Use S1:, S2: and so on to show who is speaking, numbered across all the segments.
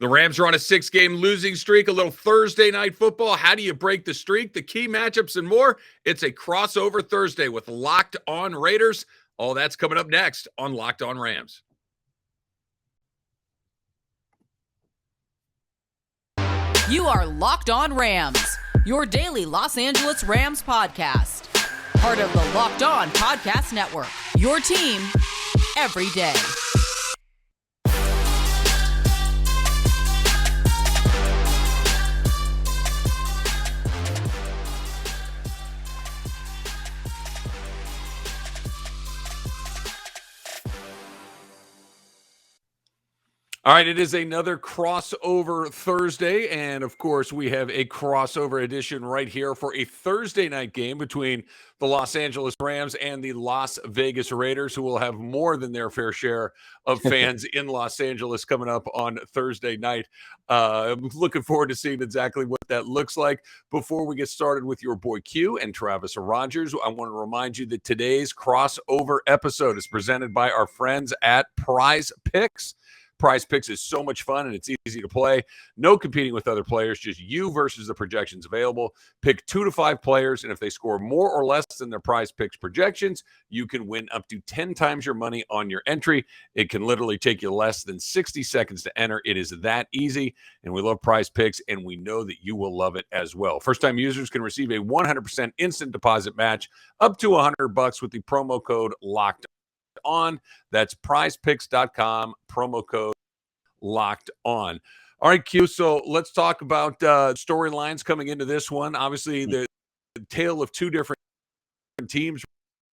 S1: The Rams are on a 6-game losing streak, a little Thursday night football. How do you break the streak? The key matchups and more. It's a crossover Thursday with Locked On Raiders. All that's coming up next on Locked On Rams.
S2: You are Locked On Rams, your daily Los Angeles Rams podcast. Part of the Locked On Podcast Network, your team every day.
S1: All right, it is another crossover Thursday, and of course, we have a crossover edition right here for a Thursday night game between the Los Angeles Rams and the Las Vegas Raiders, who will have more than their fair share of fans in Los Angeles coming up on Thursday night. I'm looking forward to seeing exactly what that looks like. Before we get started with your boy Q and Travis Rogers, I want to remind you that today's crossover episode is presented by our friends at PrizePicks. PrizePicks is so much fun and it's easy to play. No competing with other players, just you versus the projections available. Pick 2 to 5 players, and if they score more or less than their PrizePicks projections, you can win up to 10 times your money on your entry. It can literally take you less than 60 seconds to enter. It is that easy, and we love PrizePicks, and we know that you will love it as well. First-time users can receive a 100% instant deposit match up to $100 with the promo code LOCKED on. That's prizepicks.com, promo code locked on. All right, Q. So let's talk about storylines coming into this one. Obviously, the tale of two different teams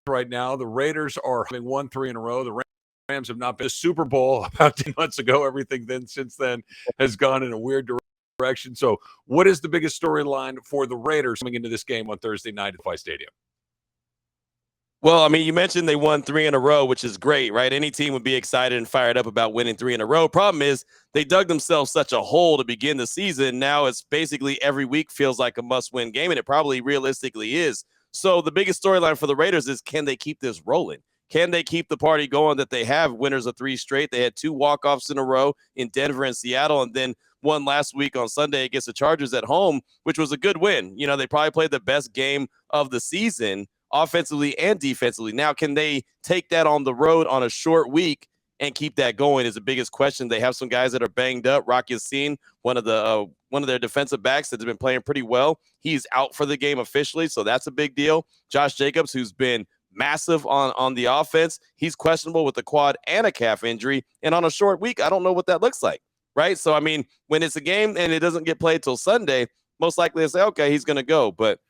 S1: right now. The Raiders are having won 3 in a row. The Rams have not been a Super Bowl about 10 months ago. Everything since then has gone in a weird direction. So what is the biggest storyline for the Raiders coming into this game on Thursday night at Fife Stadium?
S3: Well, I mean, you mentioned they won 3 in a row, which is great, right? Any team would be excited and fired up about winning 3 in a row. Problem is they dug themselves such a hole to begin the season. Now it's basically every week feels like a must-win game, and it probably realistically is. So the biggest storyline for the Raiders is, can they keep this rolling? Can they keep the party going that they have winners of 3 straight? They had 2 walk-offs in a row in Denver and Seattle, and then one last week on Sunday against the Chargers at home, which was a good win. You know, they probably played the best game of the season, offensively and defensively. Now, can they take that on the road on a short week and keep that going is the biggest question. They have some guys that are banged up. Rock Yassin, one of their defensive backs that's been playing pretty well. He's out for the game officially, so that's a big deal. Josh Jacobs, who's been massive on the offense, he's questionable with a quad and a calf injury. And on a short week, I don't know what that looks like, right? So, I mean, when it's a game and it doesn't get played till Sunday, most likely they say, okay, he's going to go. But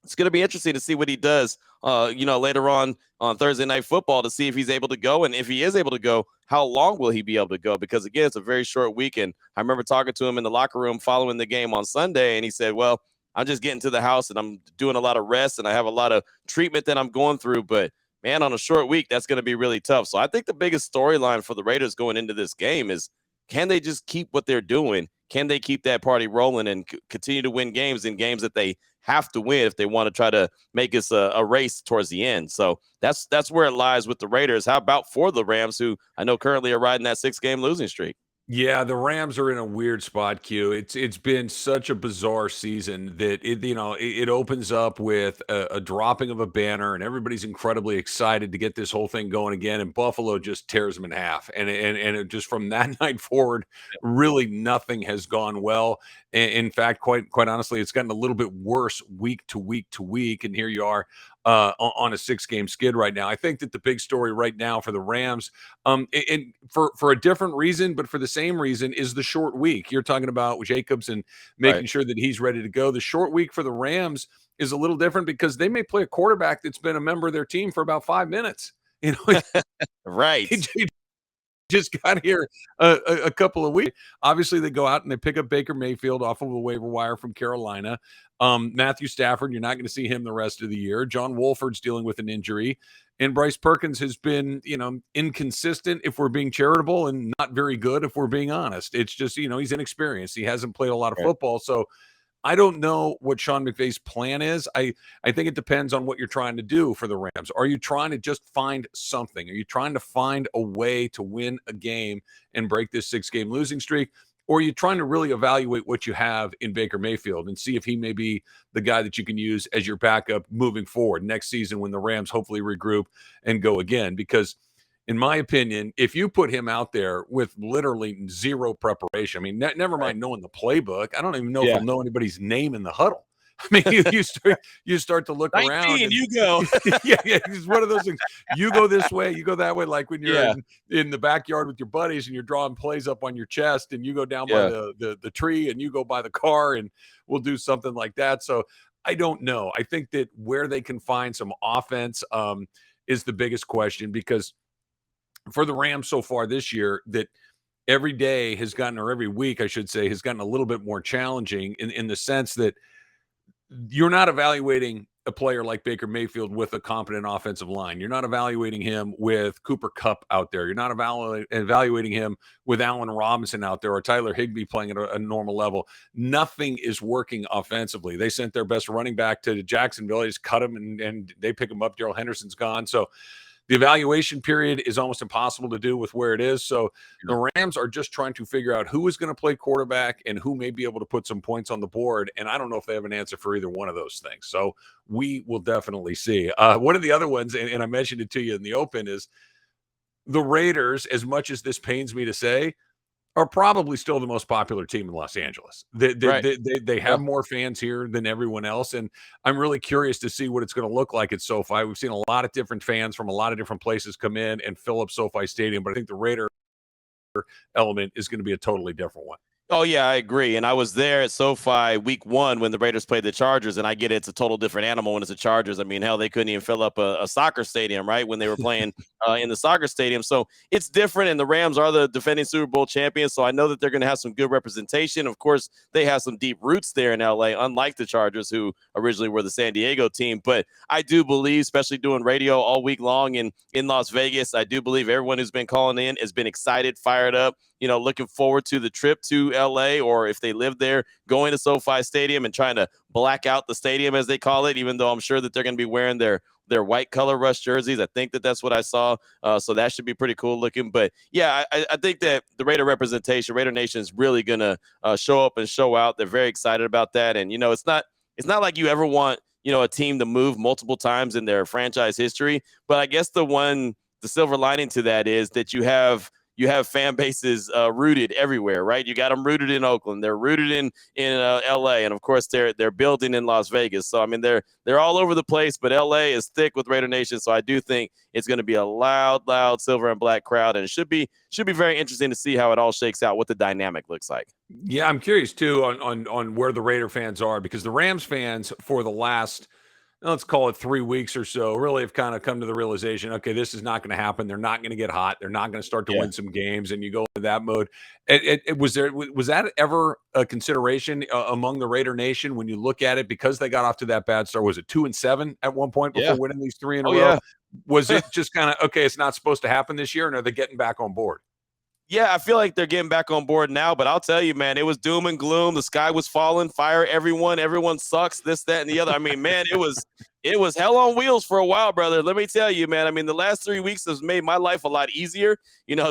S3: it's going to be interesting to see what he does, later on Thursday Night Football to see if he's able to go. And if he is able to go, how long will he be able to go? Because, again, it's a very short weekend. I remember talking to him in the locker room following the game on Sunday, and he said, well, I'm just getting to the house and I'm doing a lot of rest and I have a lot of treatment that I'm going through. But, man, on a short week, that's going to be really tough. So I think the biggest storyline for the Raiders going into this game is, can they just keep what they're doing? Can they keep that party rolling and continue to win games in games that they have to win if they want to try to make this a race towards the end? So that's where it lies with the Raiders. How about for the Rams, who I know currently are riding that 6-game losing streak?
S1: Yeah, the Rams are in a weird spot, Q. It's been such a bizarre season that it opens up with a dropping of a banner, and everybody's incredibly excited to get this whole thing going again. And Buffalo just tears them in half, and it just from that night forward, really nothing has gone well. In fact, quite honestly, it's gotten a little bit worse week to week to week. And here you are on a 6-game skid right now. I think that the big story right now for the Rams, and for a different reason, but for the same reason, is the short week. You're talking about Jacobs and making sure that he's ready to go. The short week for the Rams is a little different because they may play a quarterback that's been a member of their team for about 5 minutes.
S3: Right.
S1: He just got here a couple of weeks. Obviously, they go out and they pick up Baker Mayfield off of a waiver wire from Carolina. Matthew Stafford, you're not going to see him the rest of the year. John Wolford's dealing with an injury. And Bryce Perkins has been, inconsistent if we're being charitable and not very good if we're being honest. It's just, he's inexperienced. He hasn't played a lot of football. So I don't know what Sean McVay's plan is. I think it depends on what you're trying to do for the Rams. Are you trying to just find something? Are you trying to find a way to win a game and break this 6-game losing streak? or are you trying to really evaluate what you have in Baker Mayfield and see if he may be the guy that you can use as your backup moving forward next season when the Rams hopefully regroup and go again? Because in my opinion, if you put him out there with literally zero preparation, I mean, never mind knowing the playbook, I don't even know if he'll know anybody's name in the huddle. I mean, you start to look
S3: 19,
S1: around and
S3: you go.
S1: yeah, it's one of those things. You go this way, you go that way. Like when you're
S3: Yeah.
S1: in the backyard with your buddies and you're drawing plays up on your chest, and you go down by the tree, and you go by the car, and we'll do something like that. So I don't know. I think that where they can find some offense is the biggest question, because for the Rams so far this year, that every day has gotten, or every week, I should say, has gotten a little bit more challenging in the sense that you're not evaluating a player like Baker Mayfield with a competent offensive line. You're not evaluating him with Cooper Kupp out there. You're not evaluating him with Allen Robinson out there, or Tyler Higbee playing at a normal level. Nothing is working offensively. They sent their best running back to Jacksonville. They just cut him and they pick him up. Darrell Henderson's gone. So the evaluation period is almost impossible to do with where it is. So the Rams are just trying to figure out who is going to play quarterback and who may be able to put some points on the board. And I don't know if they have an answer for either one of those things. So we will definitely see. One of the other ones, and I mentioned it to you in the open, is the Raiders, as much as this pains me to say, are probably still the most popular team in Los Angeles. They have more fans here than everyone else, and I'm really curious to see what it's going to look like at SoFi. We've seen a lot of different fans from a lot of different places come in and fill up SoFi Stadium, but I think the Raider element is going to be a totally different one.
S3: Oh, yeah, I agree. And I was there at SoFi week 1 when the Raiders played the Chargers, and I get it's a total different animal when it's the Chargers. I mean, hell, they couldn't even fill up a soccer stadium, right, when they were playing in the soccer stadium. So it's different, and the Rams are the defending Super Bowl champions, so I know that they're going to have some good representation. Of course, they have some deep roots there in L.A., unlike the Chargers, who originally were the San Diego team. But I do believe, especially doing radio all week long in Las Vegas, I do believe everyone who's been calling in has been excited, fired up, looking forward to the trip to LA, or if they live there, going to SoFi Stadium and trying to black out the stadium, as they call it, even though I'm sure that they're going to be wearing their white color rush jerseys. I think that's what I saw. So that should be pretty cool looking. But yeah, I think that the Raider representation, Raider Nation, is really going to show up and show out. They're very excited about that. And, it's not like you ever want, a team to move multiple times in their franchise history. But I guess the silver lining to that is that you have fan bases rooted everywhere, right? You got them rooted in Oakland, they're rooted in LA, and of course they're building in Las Vegas. So I mean they're all over the place, but LA is thick with Raider Nation. So I do think it's going to be a loud silver and black crowd, and it should be very interesting to see how it all shakes out, what the dynamic looks like.
S1: Yeah, I'm curious too on where the Raider fans are, because the Rams fans for the last, let's call it 3 weeks or so, really have kind of come to the realization, okay, this is not going to happen. They're not going to get hot. They're not going to start to win some games, and you go into that mode. Was that ever a consideration among the Raider Nation when you look at it, because they got off to that bad start? Was it 2-7 at one point before winning these 3 in a row?
S3: Yeah.
S1: Was it just kind of, okay, it's not supposed to happen this year, and are they getting back on board?
S3: Yeah, I feel like they're getting back on board now, but I'll tell you, man, it was doom and gloom. The sky was falling, fire everyone sucks, this, that, and the other. I mean, man, it was hell on wheels for a while, brother. Let me tell you, man. I mean, the last 3 weeks has made my life a lot easier,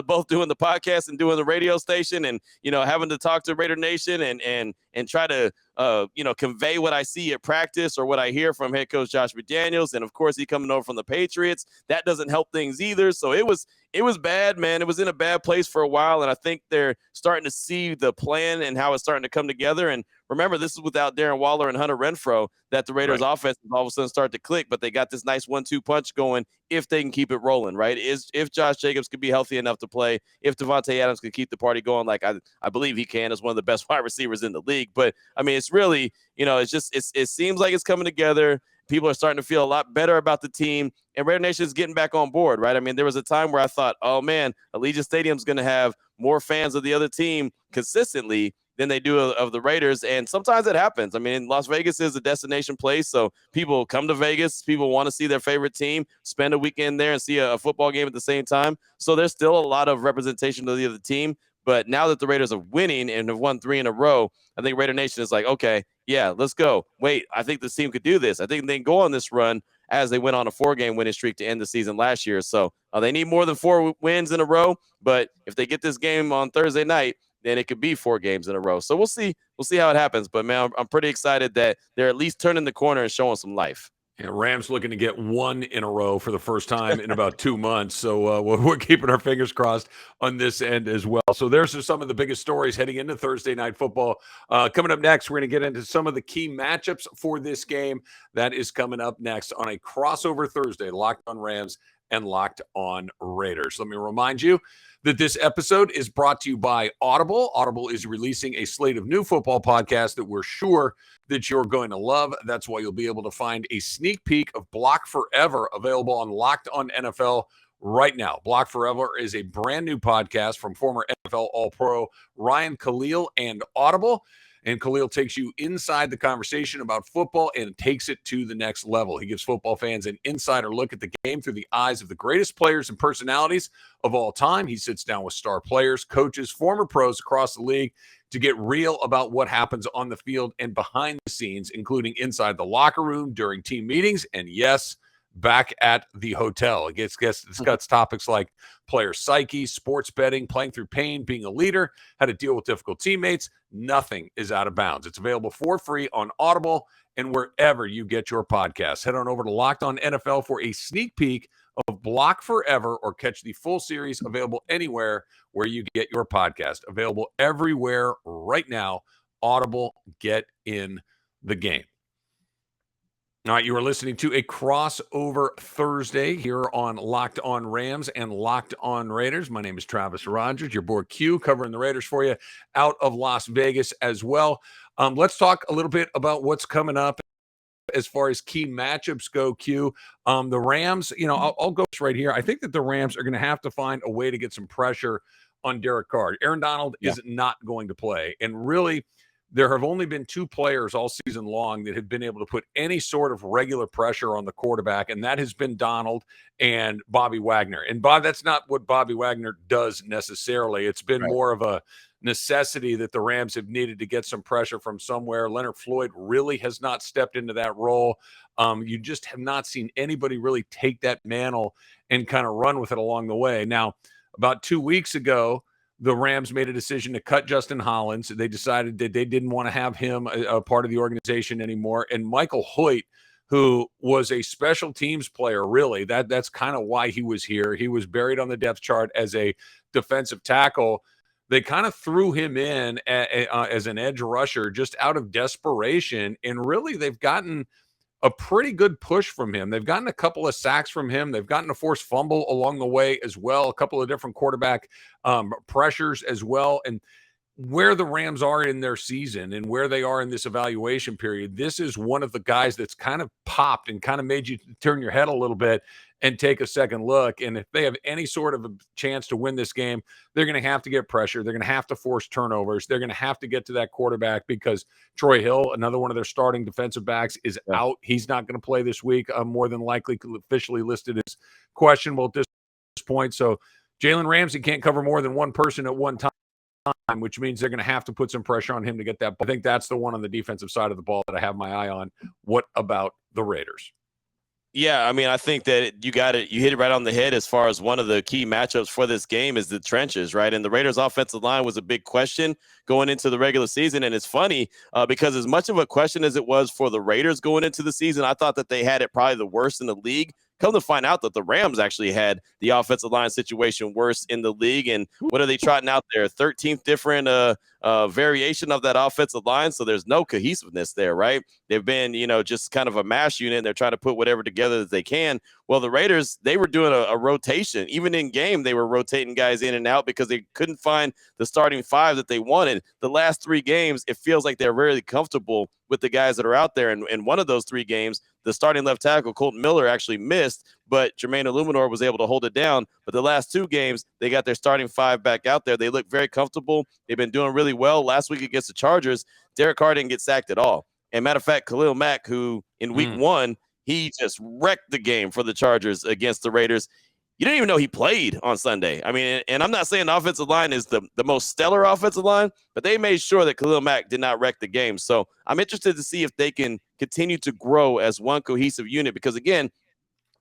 S3: both doing the podcast and doing the radio station, and, having to talk to Raider Nation and try to, convey what I see at practice or what I hear from head coach Josh McDaniels. And of course, he coming over from the Patriots. That doesn't help things either. So it was bad, man. It was in a bad place for a while. And I think they're starting to see the plan and how it's starting to come together. And remember, this is without Darren Waller and Hunter Renfrow, that the Raiders offense all of a sudden start to click, but they got this nice 1-2 punch going if they can keep it rolling, right? If Josh Jacobs could be healthy enough to play, if Davante Adams can keep the party going, like I believe he can, as one of the best wide receivers in the league. But I mean, it's really, it seems like it's coming together. People are starting to feel a lot better about the team, and Raider Nation is getting back on board, right? I mean, there was a time where I thought, oh man, Allegiant Stadium's going to have more fans of the other team consistently than they do of the Raiders. And sometimes it happens. I mean, Las Vegas is a destination place, so people come to Vegas. People want to see their favorite team, spend a weekend there and see a football game at the same time. So there's still a lot of representation of the other team. But now that the Raiders are winning and have won 3 in a row, I think Raider Nation is like, okay, yeah, let's go. Wait, I think this team could do this. I think they can go on this run, as they went on a 4-game winning streak to end the season last year. So they need more than 4 wins in a row. But if they get this game on Thursday night, then it could be 4 games in a row. So we'll see. We'll see how it happens. But, man, I'm pretty excited that they're at least turning the corner and showing some life.
S1: Yeah, Rams looking to get 1 in a row for the first time in about 2 months. So we're keeping our fingers crossed on this end as well. So there's some of the biggest stories heading into Thursday Night Football. Coming up next, we're going to get into some of the key matchups for this game. That is coming up next on a crossover Thursday, Locked on Rams and Locked on Raiders. Let me remind you that this episode is brought to you by Audible. Audible is releasing a slate of new football podcasts that we're sure that you're going to love. That's why you'll be able to find a sneak peek of Block Forever available on Locked on NFL right now. Block Forever is a brand new podcast from former NFL All-Pro Ryan Khalil and Audible. And Khalil takes you inside the conversation about football and takes it to the next level. He gives football fans an insider look at the game through the eyes of the greatest players and personalities of all time. He sits down with star players, coaches, former pros across the league to get real about what happens on the field and behind the scenes, including inside the locker room, during team meetings, and yes, back at the hotel. It discuss topics like player psyche, sports betting, playing through pain, being a leader, how to deal with difficult teammates. Nothing is out of bounds. It's available for free on Audible and wherever you get your podcasts. Head on over to Locked on NFL for a sneak peek of Block Forever or catch the full series available anywhere where you get your podcast. Available everywhere right now. Audible, get in the game. All right, you are listening to a crossover Thursday here on Locked on Rams and Locked on Raiders. My name is Travis Rogers, your boy Q, covering the Raiders for you out of Las Vegas as well. Let's talk a little bit about what's coming up as far as key matchups go, Q. The Rams, I'll go right here. I think that the Rams are going to have to find a way to get some pressure on Derek Carr. Aaron Donald is not going to play, and really, there have only been 2 players all season long that have been able to put any sort of regular pressure on the quarterback, and that has been Donald and Bobby Wagner. And that's not what Bobby Wagner does necessarily. It's been more of a necessity that the Rams have needed to get some pressure from somewhere. Leonard Floyd really has not stepped into that role. You just have not seen anybody really take that mantle and kind of run with it along the way. Now, about 2 weeks ago, the Rams made a decision to cut Justin Hollins. They decided that they didn't want to have him a part of the organization anymore. And Michael Hoyt, who was a special teams player, really, that's kind of why he was here. He was buried on the depth chart as a defensive tackle. They kind of threw him in as an edge rusher just out of desperation. And really, they've gotten a pretty good push from him. They've gotten a couple of sacks from him. They've gotten a forced fumble along the way as well, a couple of different quarterback pressures as well. And where the Rams are in their season and where they are in this evaluation period, this is one of the guys that's kind of popped and kind of made you turn your head a little bit and take a second look. And if they have any sort of a chance to win this game, they're going to have to get pressure. They're going to have to force turnovers. They're going to have to get to that quarterback because Troy Hill, another one of their starting defensive backs, is out. He's not going to play this week. More than likely officially listed as questionable at this point. So Jalen Ramsey can't cover more than one person at one time, which means they're going to have to put some pressure on him to get that. I think that's the one on the defensive side of the ball that I have my eye on. What about the Raiders?
S3: Yeah, I mean, I think that you hit it right on the head as far as one of the key matchups for this game is the trenches, right? And the Raiders' offensive line was a big question going into the regular season. And it's funny because as much of a question as it was for the Raiders going into the season, I thought that they had it probably the worst in the league. Come to find out that the Rams actually had the offensive line situation worse in the league. And what are they trotting out there? 13th different variation of that offensive line. So there's no cohesiveness there, right? They've been, just kind of a mash unit. And they're trying to put whatever together that they can. Well, the Raiders, they were doing a rotation. Even in game, they were rotating guys in and out because they couldn't find the starting 5 that they wanted. The last 3 games, it feels like they're really comfortable with the guys that are out there. And in one of those 3 games, the starting left tackle, Colton Miller, actually missed, but Jermaine Illuminor was able to hold it down. But the last 2 games, they got their starting 5 back out there. They look very comfortable. They've been doing really well. Last week against the Chargers, Derek Carr didn't get sacked at all. And matter of fact, Khalil Mack, who in week 1, he just wrecked the game for the Chargers against the Raiders. You didn't even know he played on Sunday. I mean, and I'm not saying the offensive line is the most stellar offensive line, but they made sure that Khalil Mack did not wreck the game. So I'm interested to see if they can continue to grow as one cohesive unit because, again,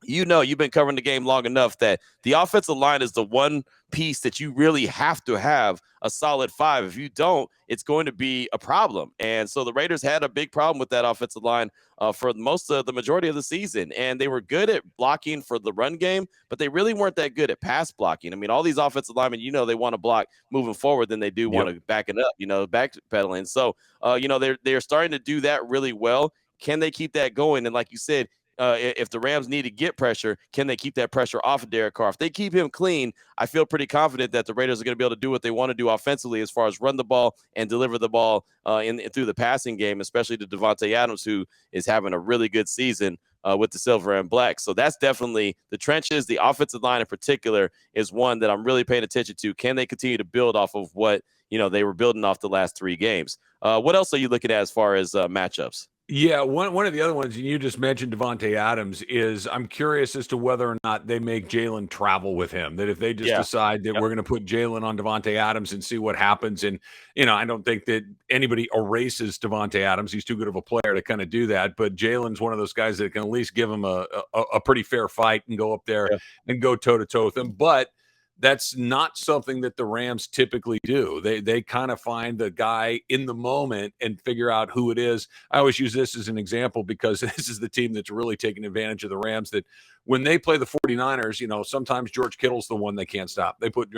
S3: you've been covering the game long enough that the offensive line is the one piece that you really have to have a solid 5. If you don't, it's going to be a problem. And so the Raiders had a big problem with that offensive line for most of the majority of the season. And they were good at blocking for the run game, but they really weren't that good at pass blocking. I mean, all these offensive linemen, they want to block moving forward than they do want to back it up, backpedaling. So, they're starting to do that really well. Can they keep that going? And like you said, if the Rams need to get pressure, can they keep that pressure off of Derek Carr? If they keep him clean, I feel pretty confident that the Raiders are going to be able to do what they want to do offensively as far as run the ball and deliver the ball through the passing game, especially to Davante Adams, who is having a really good season with the silver and black. So that's definitely the trenches. The offensive line in particular is one that I'm really paying attention to. Can they continue to build off of what they were building off the last 3 games? What else are you looking at as far as matchups?
S1: Yeah, one of the other ones, and you just mentioned Davante Adams, is I'm curious as to whether or not they make Jalen travel with him. That if they just decide that we're going to put Jalen on Davante Adams and see what happens. And, I don't think that anybody erases Davante Adams. He's too good of a player to kind of do that. But Jalen's one of those guys that can at least give him a pretty fair fight and go up there and go toe-to-toe with him. But that's not something that the Rams typically do. They kind of find the guy in the moment and figure out who it is. I always use this as an example because this is the team that's really taking advantage of the Rams, that when they play the 49ers, sometimes George Kittle's the one they can't stop. They put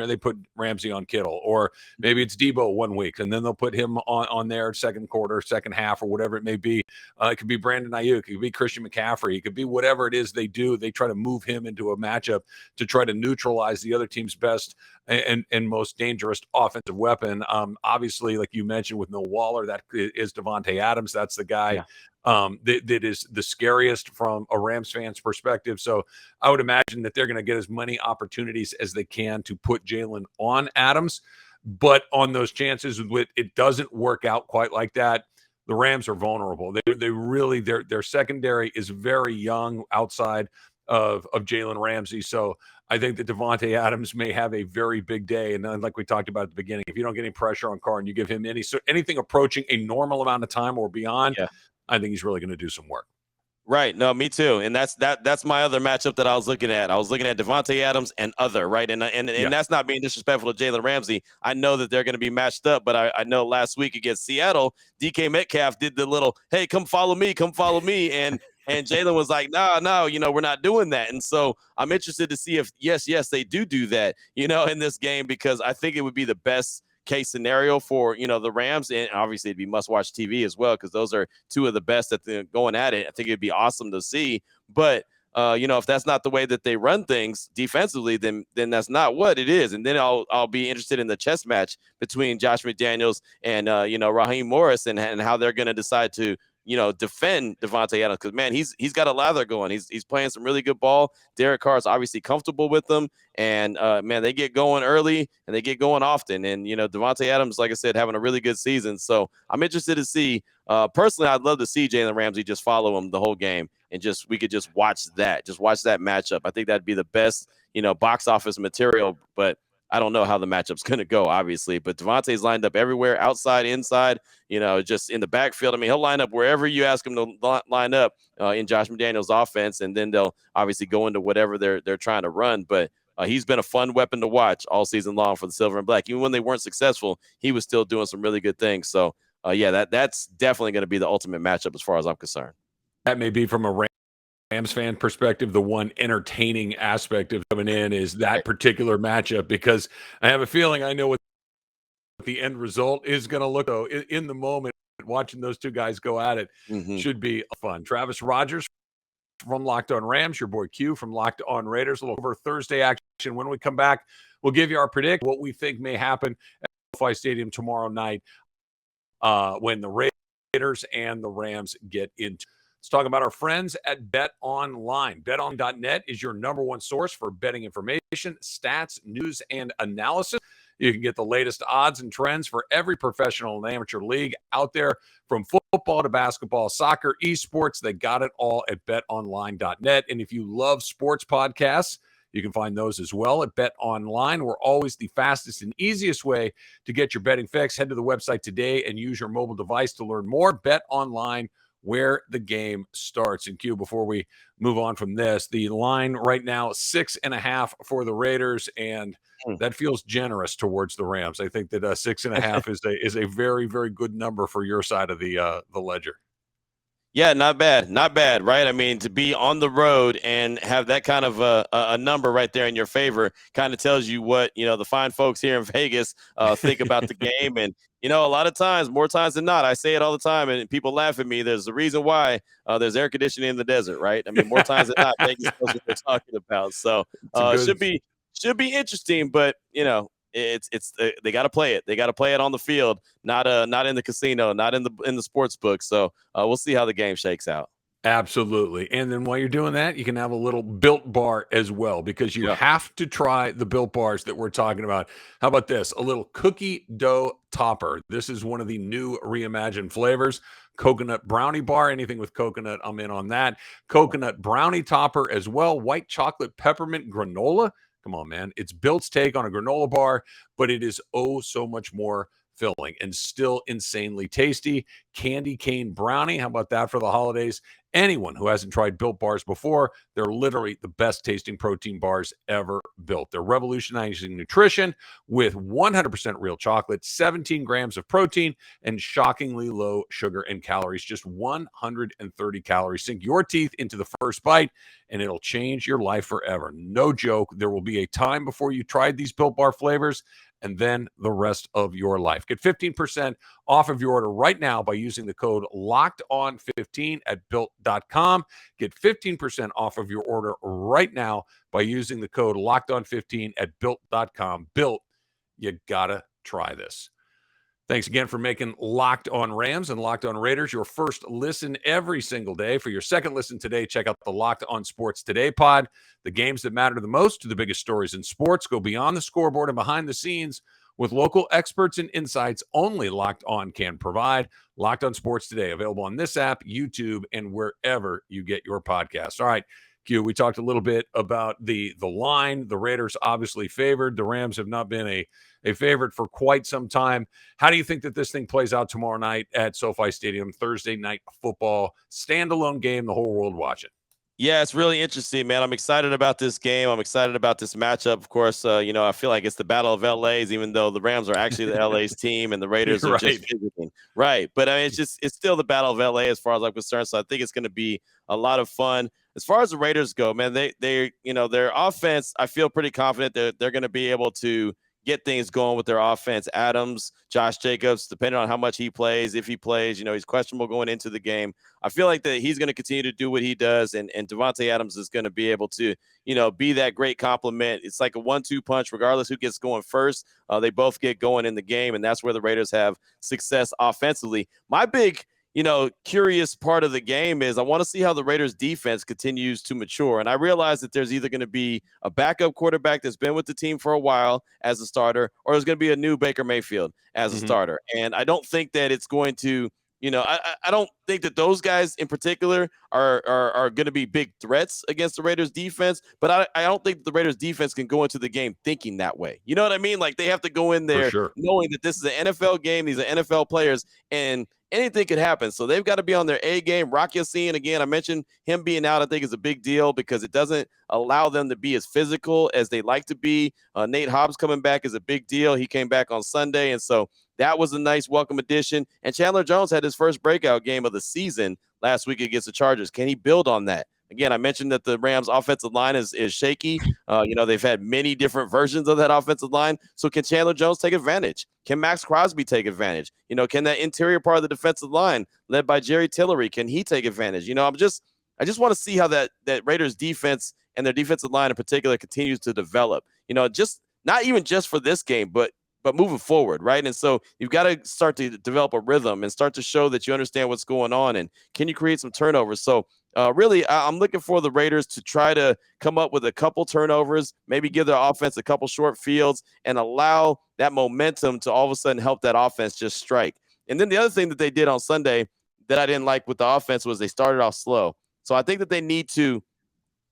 S1: Ramsey on Kittle, or maybe it's Debo one week, and then they'll put him on their second quarter, second half, or whatever it may be. It could be Brandon Ayuk. It could be Christian McCaffrey. It could be whatever it is they do. They try to move him into a matchup to try to neutralize the other team's best and most dangerous offensive weapon. Obviously, like you mentioned with no Waller, that is Davante Adams. That's the guy that is the scariest from a Rams fan's perspective. So I would imagine that they're going to get as many opportunities as they can to put Jalen on Adams. But on those chances with it doesn't work out quite like that, the Rams are vulnerable. They really, their secondary is very young outside of Jalen Ramsey. So I think that Davante Adams may have a very big day. And then, like we talked about at the beginning, if you don't get any pressure on Carr and you give him anything approaching a normal amount of time or beyond, I think he's really going to do some work.
S3: Right. No, me too. And that's my other matchup that I was looking at. I was looking at Davante Adams and other, right? And that's not being disrespectful to Jalen Ramsey. I know that they're going to be matched up, but I know last week against Seattle, DK Metcalf did the little, hey, come follow me. And Jalen was like, no, we're not doing that. And so I'm interested to see if, yes, they do that, in this game, because I think it would be the best case scenario for, the Rams. And obviously it'd be must-watch TV as well, because those are two of the best at going at it. I think it'd be awesome to see. But, if that's not the way that they run things defensively, then that's not what it is. And then I'll be interested in the chess match between Josh McDaniels and, Raheem Morris and how they're going to decide to, defend Davante Adams, because, man, he's got a lather going. He's playing some really good ball. Derek Carr is obviously comfortable with them, and man, they get going early and they get going often. And Davante Adams, like I said, having a really good season. So I'm interested to see. Personally, I'd love to see Jalen Ramsey just follow him the whole game, and we could just watch that matchup. I think that'd be the best, box office material. But I don't know how the matchup's going to go, obviously, but Davante's lined up everywhere, outside, inside, just in the backfield. I mean, he'll line up wherever you ask him to line up in Josh McDaniels' offense, and then they'll obviously go into whatever they're trying to run. But he's been a fun weapon to watch all season long for the Silver and Black. Even when they weren't successful, he was still doing some really good things. So, that's definitely going to be the ultimate matchup as far as I'm concerned.
S1: That may be from a Rams fan perspective, the one entertaining aspect of coming in is that particular matchup, because I have a feeling I know what the end result is going to look. Though in the moment, watching those two guys go at it should be fun. Travis Rogers from Locked On Rams, your boy Q from Locked On Raiders. A little over Thursday action. When we come back, we'll give you our predict what we think may happen at SoFi Stadium tomorrow night when the Raiders and the Rams get into. Let's talk about our friends at BetOnline. BetOnline.net is your number one source for betting information, stats, news, and analysis. You can get the latest odds and trends for every professional and amateur league out there, from football to basketball, soccer, esports. They got it all at BetOnline.net. And if you love sports podcasts, you can find those as well at BetOnline. We're always the fastest and easiest way to get your betting fix. Head to the website today and use your mobile device to learn more. BetOnline, where the game starts. And Q, before we move on from this, the line right now 6.5 for the Raiders, and that feels generous towards the Rams. I think that 6.5 is a very, very good number for your side of the ledger.
S3: Yeah, not bad. Not bad, right? I mean, to be on the road and have that kind of a number right there in your favor kind of tells you what, the fine folks here in Vegas think about the game. And, a lot of times, more times than not, I say it all the time and people laugh at me. There's a reason why there's air conditioning in the desert, right? I mean, more times than not, Vegas knows what they're talking about. So should be interesting, but, they got to play it. They got to play it on the field, not in the casino, not in the sports book. So we'll see how the game shakes out.
S1: Absolutely. And then while you're doing that, you can have a little Built Bar as well, because you have to try the Built Bars that we're talking about. How about this? A little cookie dough topper. This is one of the new reimagined flavors. Coconut brownie bar, anything with coconut, I'm in on that. Coconut brownie topper as well. White chocolate peppermint granola. Come on, man. It's Built's take on a granola bar, but it is oh so much more filling and still insanely tasty. Candy cane brownie. How about that for the holidays? Anyone who hasn't tried Built Bars before, they're literally the best tasting protein bars ever built. They're revolutionizing nutrition with 100% real chocolate, 17 grams of protein, and shockingly low sugar and calories, just 130 calories. Sink your teeth into the first bite, and it'll change your life forever. No joke. There will be a time before you tried these Built Bar flavors, and then the rest of your life. Get 15% off of your order right now by using the code LOCKEDON15 at built.com. Get 15% off of your order right now by using the code LOCKEDON15 at built.com. Built, you gotta try this. Thanks again for making Locked On Rams and Locked On Raiders your first listen every single day. For your second listen today, check out the Locked On Sports Today pod. The games that matter the most to the biggest stories in sports go beyond the scoreboard and behind the scenes with local experts and insights only Locked On can provide. Locked On Sports Today, available on this app, YouTube, and wherever you get your podcasts. All right, Q, we talked a little bit about the line. The Raiders obviously favored. The Rams have not been a favorite for quite some time. How do you think that this thing plays out tomorrow night at SoFi Stadium, Thursday night football, standalone game, the whole world watching?
S3: Yeah, it's really interesting, man. I'm excited about this game. I'm excited about this matchup. Of course, I feel like it's the Battle of LA's, even though the Rams are actually the LA's team and the Raiders are just visiting. Right. But I mean, it's still the Battle of LA as far as I'm concerned. So I think it's going to be a lot of fun. As far as the Raiders go, man, they their offense, I feel pretty confident that they're going to be able to get things going with their offense. Adams, Josh Jacobs, depending on how much he plays, if he plays, he's questionable going into the game. I feel like that he's going to continue to do what he does, and Davante Adams is going to be able to, be that great complement. It's like a 1-2 punch, regardless who gets going first. They both get going in the game, and that's where the Raiders have success offensively. My big curious part of the game is I want to see how the Raiders defense continues to mature. And I realize that there's either going to be a backup quarterback that's been with the team for a while as a starter, or there's going to be a new Baker Mayfield as a starter. And I don't think that it's going to, I don't think that those guys in particular are going to be big threats against the Raiders defense, but I don't think the Raiders defense can go into the game thinking that way. You know what I mean? Like, they have to go in there knowing that this is an NFL game. These are NFL players, and anything could happen. So they've got to be on their A game. Rock Ya-Sin, again, I mentioned him being out, I think is a big deal because it doesn't allow them to be as physical as they like to be. Nate Hobbs coming back is a big deal. He came back on Sunday, and so that was a nice welcome addition. And Chandler Jones had his first breakout game of the season last week against the Chargers. Can he build on that? Again, I mentioned that the Rams offensive line is shaky. They've had many different versions of that offensive line. So can Chandler Jones take advantage? Can Max Crosby take advantage? Can that interior part of the defensive line led by Jerry Tillery, can he take advantage? I just want to see how that Raiders defense and their defensive line in particular continues to develop. Just not even just for this game, but moving forward, right? And so you've got to start to develop a rhythm and start to show that you understand what's going on, and can you create some turnovers? So really, I'm looking for the Raiders to try to come up with a couple turnovers, maybe give their offense a couple short fields, and allow that momentum to all of a sudden help that offense just strike. And then the other thing that they did on Sunday that I didn't like with the offense was they started off slow. So I think that they need to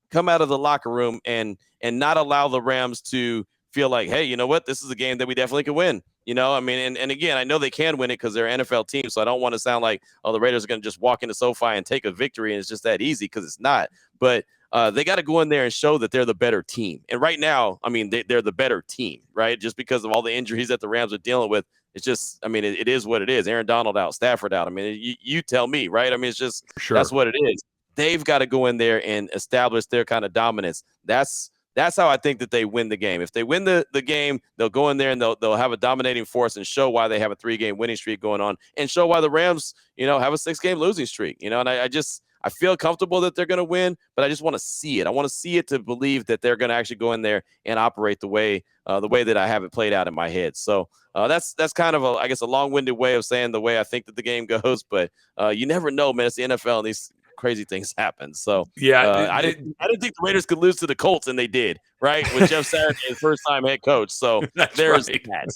S3: come out of the locker room and not allow the Rams to feel like, hey, you know what? This is a game that we definitely could win. I mean, and again, I know they can win it because they're an NFL team. So I don't want to sound like, oh, the Raiders are going to just walk into SoFi and take a victory and it's just that easy, because it's not. But they got to go in there and show that they're the better team. And right now, I mean, they're the better team, right? Just because of all the injuries that the Rams are dealing with. It's just, I mean, it is what it is. Aaron Donald out, Stafford out. I mean, you tell me, right? I mean, it's just, that's what it is. They've got to go in there and establish their kind of dominance. That's how I think that they win the game. If they win the game, they'll go in there and they'll have a dominating force and show why they have a 3-game winning streak going on, and show why the Rams, have a 6-game losing streak. And I feel comfortable that they're going to win, but I just want to see it. I want to see it to believe that they're going to actually go in there and operate the way that I have it played out in my head. So that's kind of a long-winded way of saying the way I think that the game goes. But you never know, man. It's the NFL, and these crazy things happen. So I didn't think the Raiders could lose to the Colts, and they did, right? With Jeff Saturday, his first-time head coach. So there's that.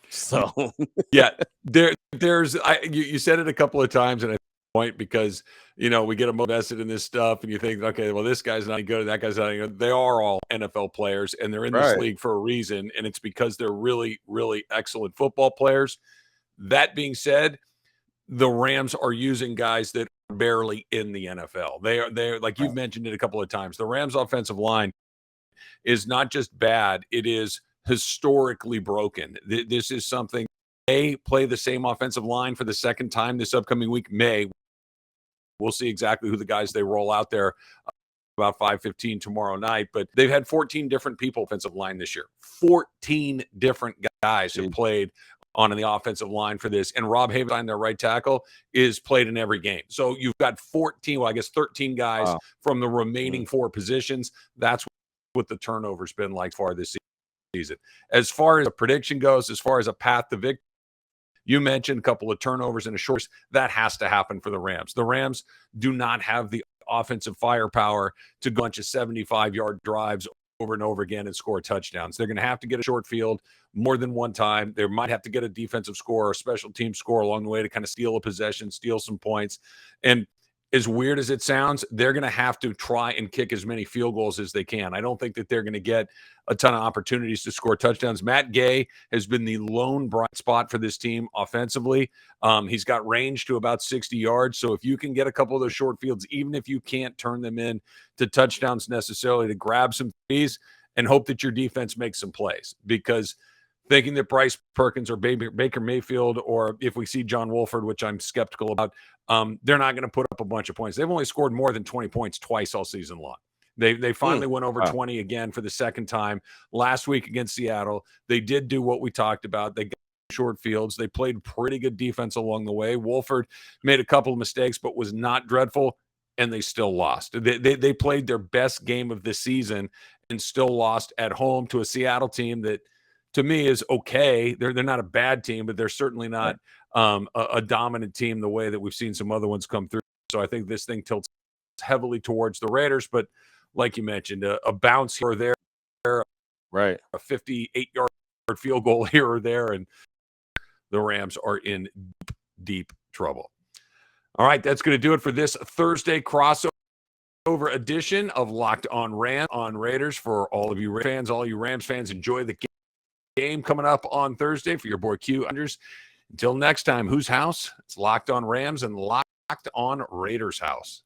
S3: So
S1: yeah, you said it a couple of times, and I point because we get them invested in this stuff, and you think, okay, well, this guy's not any good, that guy's not any good. They are all NFL players, and they're in this league for a reason, and it's because they're really, really excellent football players. That being said, the Rams are using guys that are barely in the NFL. They're like you've mentioned it a couple of times. The Rams offensive line is not just bad, it is historically broken. This is something. They play the same offensive line for the second time this upcoming week. We'll see exactly who the guys they roll out there about 5:15 tomorrow night. But they've had 14 different people offensive line this year. 14 different guys have played on the offensive line for this. And Rob Havenstein, their right tackle, is played in every game. So you've got 13 guys from the remaining 4 positions. That's what the turnover's been like far this season. As far as a prediction goes, as far as a path to victory, you mentioned a couple of turnovers in a short. That has to happen for the Rams. The Rams do not have the offensive firepower to go a bunch of 75-yard drives over and over again and score touchdowns. They're going to have to get a short field more than one time. They might have to get a defensive score or a special team score along the way to kind of steal a possession, steal some points. And as weird as it sounds, they're going to have to try and kick as many field goals as they can. I don't think that they're going to get a ton of opportunities to score touchdowns. Matt Gay has been the lone bright spot for this team offensively. He's got range to about 60 yards. So if you can get a couple of those short fields, even if you can't turn them in to touchdowns necessarily, to grab some threes and hope that your defense makes some plays, because thinking that Bryce Perkins or Baker Mayfield, or if we see John Wolford, which I'm skeptical about, they're not going to put up a bunch of points. They've only scored more than 20 points twice all season long. They finally went over 20 again for the second time last week against Seattle. They did do what we talked about. They got short fields. They played pretty good defense along the way. Wolford made a couple of mistakes, but was not dreadful, and they still lost. They played their best game of the season and still lost at home to a Seattle team that, to me, is okay. They're not a bad team, but they're certainly not a dominant team the way that we've seen some other ones come through. So I think this thing tilts heavily towards the Raiders. But like you mentioned, a bounce here or there,
S3: right,
S1: a 58-yard field goal here or there, and the Rams are in deep trouble. All right, that's going to do it for this Thursday crossover edition of Locked On Rams on Raiders. For all of you fans, all you Rams fans, enjoy the game coming up on Thursday for your boy Q Unders. Until next time, whose house? It's Locked On Rams and Locked On Raiders house.